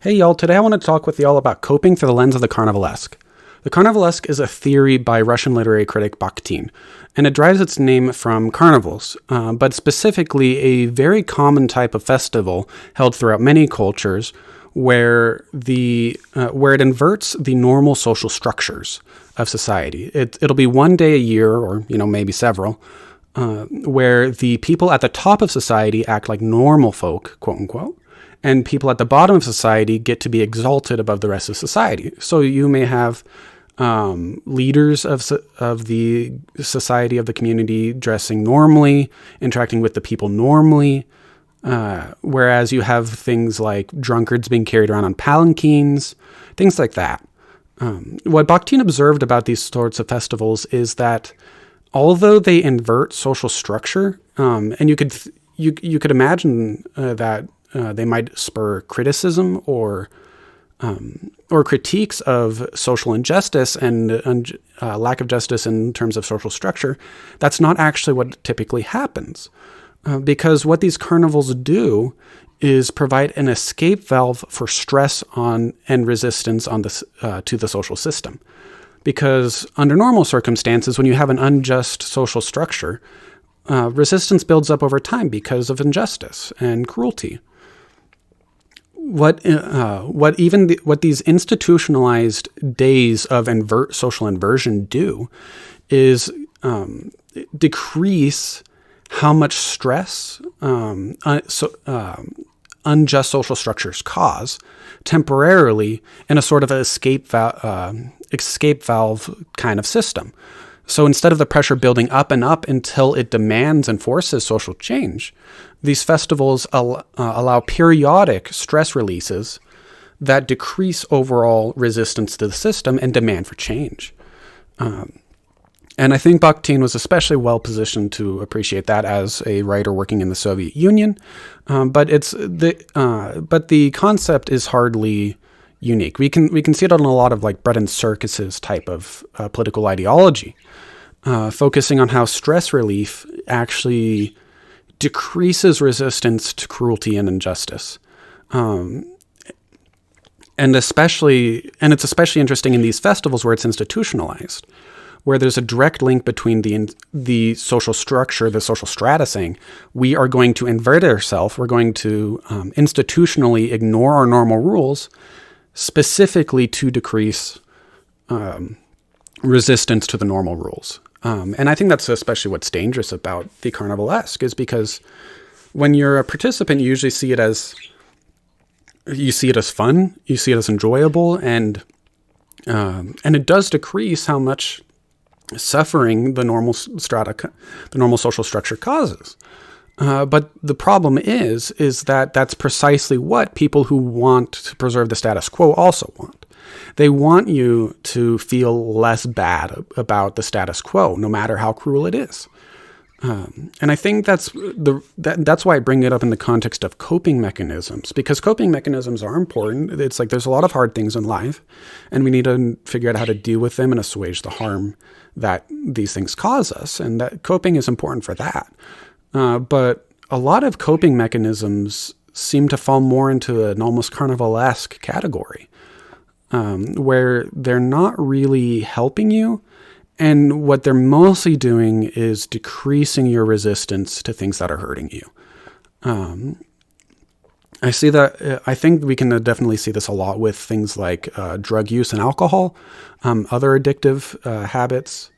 Hey y'all, today I want to talk with y'all about coping through the lens of the carnivalesque. The carnivalesque is a theory by Russian literary critic Bakhtin, and it derives its name from carnivals, but specifically a very common type of festival held throughout many cultures where it inverts the normal social structures of society. It'll be one day a year, or maybe several, where the people at the top of society act like normal folk, quote unquote, and people at the bottom of society get to be exalted above the rest of society. So you may have leaders of the society, of the community, dressing normally, interacting with the people normally, whereas you have things like drunkards being carried around on palanquins, things like that. What Bakhtin observed about these sorts of festivals is that although they invert social structure, and you could imagine that they might spur criticism or critiques of social injustice and lack of justice in terms of social structure. That's not actually what typically happens, because what these carnivals do is provide an escape valve for stress on and resistance on to the social system. Because under normal circumstances, when you have an unjust social structure, resistance builds up over time because of injustice and cruelty. What these institutionalized days of social inversion do is decrease how much stress unjust social structures cause temporarily in a sort of escape valve kind of system. So instead of the pressure building up and up until it demands and forces social change, these festivals allow periodic stress releases that decrease overall resistance to the system and demand for change. And I think Bakhtin was especially well positioned to appreciate that as a writer working in the Soviet Union. But the concept is hardly unique. We can see it on a lot of like bread and circuses type of political ideology, focusing on how stress relief actually decreases resistance to cruelty and injustice. And it's especially interesting in these festivals where it's institutionalized, where there's a direct link between the social structure, the social strata saying, we are going to invert ourselves, we're going to institutionally ignore our normal rules, specifically to decrease resistance to the normal rules. And I think that's especially what's dangerous about the carnivalesque, is because when you're a participant, you usually see it as fun, you see it as enjoyable, and it does decrease how much suffering the normal social structure causes. But the problem is that that's precisely what people who want to preserve the status quo also want. They want you to feel less bad about the status quo, no matter how cruel it is. And I think that's why I bring it up in the context of coping mechanisms, because coping mechanisms are important. It's like there's a lot of hard things in life, and we need to figure out how to deal with them and assuage the harm that these things cause us, and that coping is important for that. But a lot of coping mechanisms seem to fall more into an almost carnivalesque category, where they're not really helping you, and what they're mostly doing is decreasing your resistance to things that are hurting you. I think we can definitely see this a lot with things like drug use and alcohol, other addictive habits,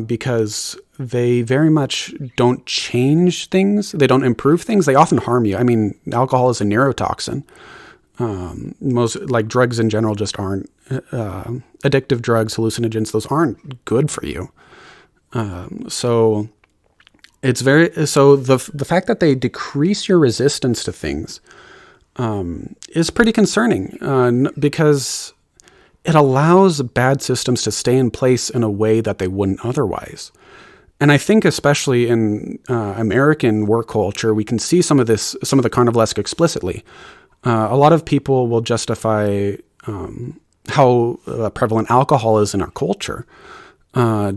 because they very much don't change things. They don't improve things. They often harm you. I mean, alcohol is a neurotoxin. Most like drugs in general just aren't addictive drugs, hallucinogens. Those aren't good for you. So the fact that they decrease your resistance to things is pretty concerning, because it allows bad systems to stay in place in a way that they wouldn't otherwise. And I think especially in American work culture, we can see some of the carnivalesque explicitly. A lot of people will justify how prevalent alcohol is in our culture,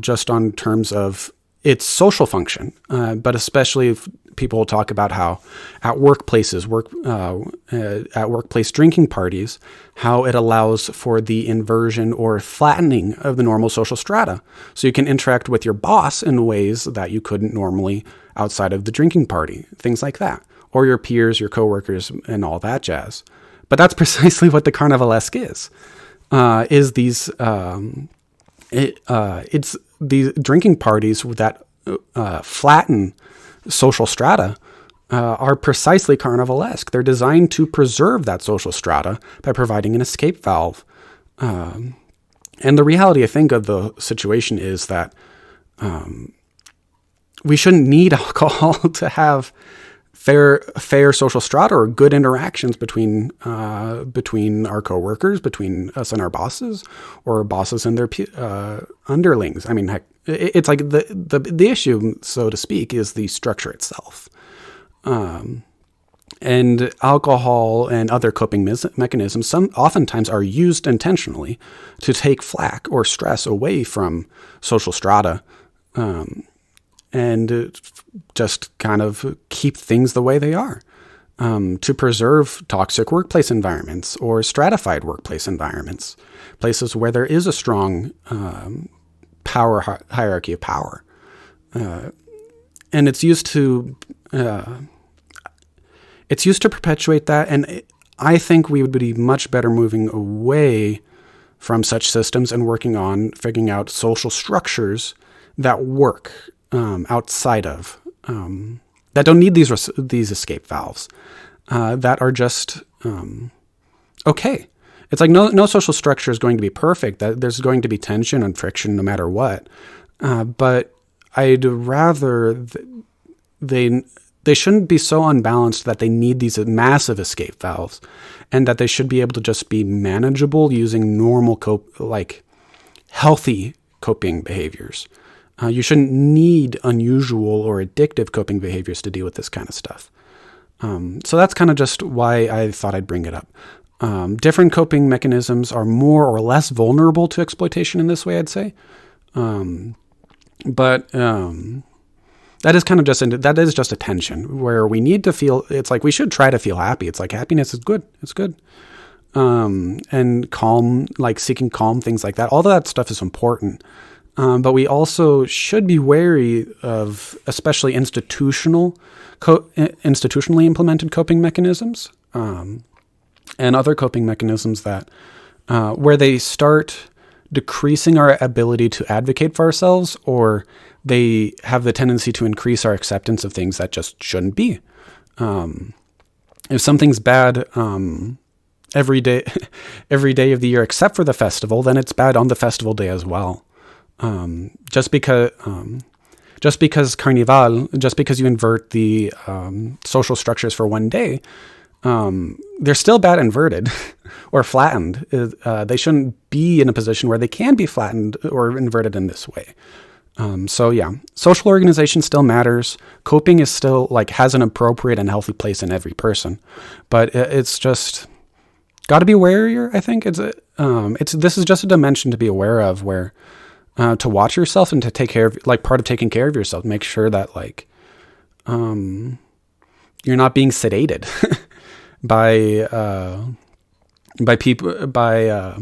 just on terms of its social function, but especially if people talk about how at workplaces, at workplace drinking parties, how it allows for the inversion or flattening of the normal social strata. So you can interact with your boss in ways that you couldn't normally outside of the drinking party, things like that, or your peers, your coworkers, and all that jazz. But that's precisely what the carnivalesque is these it's these drinking parties that flatten social strata are precisely carnivalesque. They're designed to preserve that social strata by providing an escape valve. And the reality, I think, of the situation is that we shouldn't need alcohol to have fair social strata or good interactions between our coworkers, between us and our bosses, or bosses and their underlings. I mean, heck, it's like the issue, so to speak, is the structure itself. And alcohol and other coping mechanisms oftentimes are used intentionally to take flack or stress away from social strata, and just kind of keep things the way they are, to preserve toxic workplace environments or stratified workplace environments, places where there is a strong hierarchy of power. And it's used to perpetuate that. And I think we would be much better moving away from such systems and working on figuring out social structures that work outside of, that don't need these escape valves, that are just okay. It's like no social structure is going to be perfect. That there's going to be tension and friction no matter what. But I'd rather they shouldn't be so unbalanced that they need these massive escape valves, and that they should be able to just be manageable using normal healthy coping behaviors. You shouldn't need unusual or addictive coping behaviors to deal with this kind of stuff. So that's kind of just why I thought I'd bring it up. Different coping mechanisms are more or less vulnerable to exploitation in this way, I'd say. But that is kind of just a tension where we need to feel. It's like we should try to feel happy. It's like happiness is good. It's good. And calm, like seeking calm, things like that. All that stuff is important. But we also should be wary of especially institutionally implemented coping mechanisms, and other coping mechanisms that where they start decreasing our ability to advocate for ourselves, or they have the tendency to increase our acceptance of things that just shouldn't be. If something's bad every day of the year except for the festival, then it's bad on the festival day as well. Just because Carnival, just because you invert the social structures for one day, they're still bad inverted or flattened. They shouldn't be in a position where they can be flattened or inverted in this way. So yeah, social organization still matters. Coping is still has an appropriate and healthy place in every person, but it's just got to be warier. I think this is just a dimension to be aware of, where to watch yourself and to take care of, part of taking care of yourself, make sure that you're not being sedated by people, by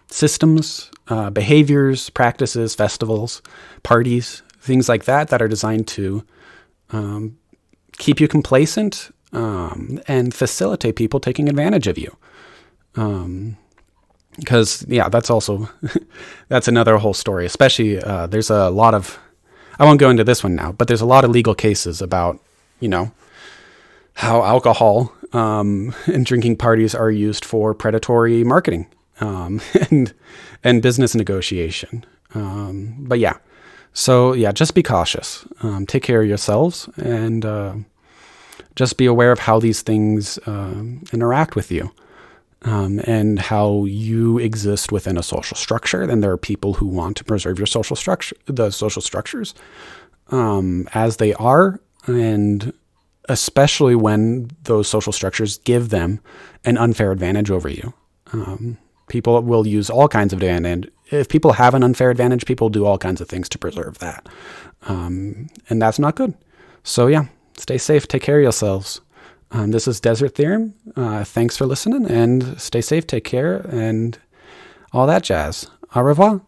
systems, behaviors, practices, festivals, parties, things like that are designed to keep you complacent and facilitate people taking advantage of you. Because that's also that's another whole story. Especially there's a lot of, I won't go into this one now, but there's a lot of legal cases about how alcohol and drinking parties are used for predatory marketing and business negotiation. But yeah, so yeah, just be cautious. Take care of yourselves, and just be aware of how these things interact with you. And how you exist within a social structure. Then there are people who want to preserve your social structure, the social structures, as they are, and especially when those social structures give them an unfair advantage over you. People will use all kinds of if people have an unfair advantage, people do all kinds of things to preserve that. And that's not good. So yeah, stay safe. Take care of yourselves. This is Desert Theorem. Thanks for listening, and stay safe, take care, and all that jazz. Au revoir.